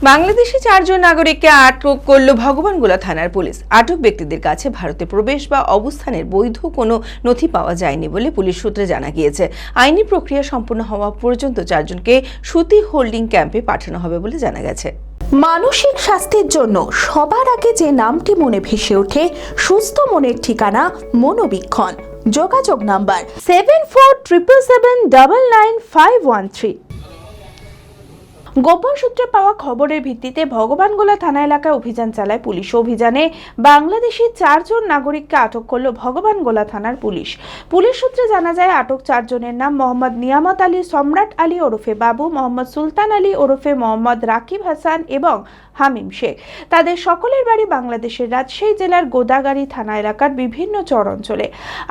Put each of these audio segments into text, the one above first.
বাংলাদেশি 4 জন নাগরিককে আটক করল ভগবানগোলা থানার পুলিশ। আটক ব্যক্তিদের কাছে ভারতে প্রবেশ বা অবস্থানের বৈধ কোনো নথি পাওয়া যায়নি বলে পুলিশ সূত্রে জানা গিয়েছে। আইনি প্রক্রিয়া সম্পন্ন হওয়া পর্যন্ত 4 জনকে সুতি হোল্ডিং ক্যাম্পে পাঠানো হবে বলে জানা গেছে। মানসিক স্বাস্থ্যের জন্য সবার আগে যে নামটি মনে ভেসে ওঠে, সুস্থ মনের ঠিকানা মনোবীক্ষণ। যোগাযোগ নাম্বার 7477799513। গোপন সূত্রে পাওয়া খবরের ভিত্তিতে ভগবানগোলা থানা এলাকায় অভিযান চালায় পুলিশ। অভিযানে বাংলাদেশি 4 জন নাগরিককে আটক করল ভগবানগোলা থানার পুলিশ। পুলিশ সূত্রে জানা যায়, আটক 4 জনের নাম মোহাম্মদ নিয়ামত আলী, সম্রাট আলী ওরফে বাবু, মোহাম্মদ সুলতান আলী ওরফে মোহাম্মদ রাকিব হাসান এবং হামিম শেখ। তাদের সকলের বাড়ি বাংলাদেশের রাজশাহী জেলার গোদাগাড়ি থানা এলাকার বিভিন্ন চর অঞ্চলে।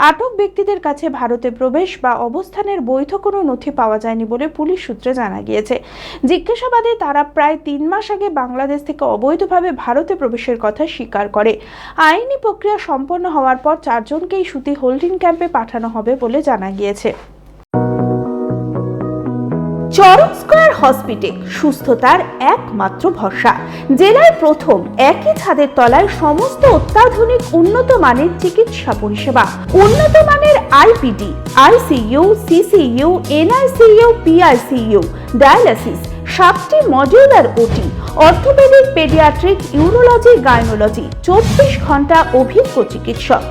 আটক ব্যক্তিদের কাছে ভারতে প্রবেশ বা অবস্থানের বৈধ কোনো নথি পাওয়া যায়নি বলে পুলিশ সূত্রে জানা গিয়েছে। জিজ্ঞাসাবাদে তারা প্রায় 3 মাস আগে বাংলাদেশ থেকে অবৈধভাবে ভারতে প্রবেশের কথা স্বীকার করে। আইনি প্রক্রিয়া সম্পন্ন হওয়ার পর 4 জনকেই সুতি হোল্ডিং ক্যাম্পে পাঠানো হবে বলে জানা গিয়েছে। চরক স্কয়ার হসপিটাল সুস্থতার একমাত্র ভরসা। জেলায় প্রথম একই ছাদের তলায় সমস্ত অত্যাধুনিক উন্নত মানের চিকিৎসা পরিষেবা, উন্নত মানের IPD, ICU, CCU, NICU, PICU, dialysis, 7টি modular OT, orthopedic, pediatric, urology, gynaecology, 24 ঘন্টা অভিজ্ঞ চিকিৎসক।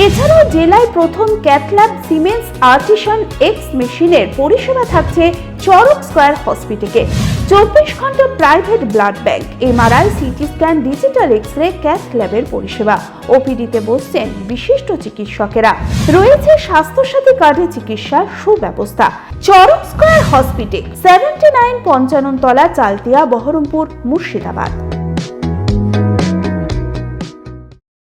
এছাড়াও জেলায় প্রথম ক্যাথল্যাব, সিমেন্স, আর্টিসান এক্স মেশিনের পরিষেবা থাকছে চরক স্কয়ার হসপিটালে। 24 ঘন্টা private blood bank, MRI, CT scan, digital x-ray, cath ল্যাবের পরিষেবা। ওপিডিতে বসছেন বিশিষ্ট চিকিৎসকেরা। রয়েছে স্বাস্থ্যসাথী কার্ডে চিকিৎসার সুব্যবস্থা। চরক স্কয়ার হসপিটাল, 79 পঞ্চানন তলা, চালতিয়া, বহরমপুর, মুর্শিদাবাদ।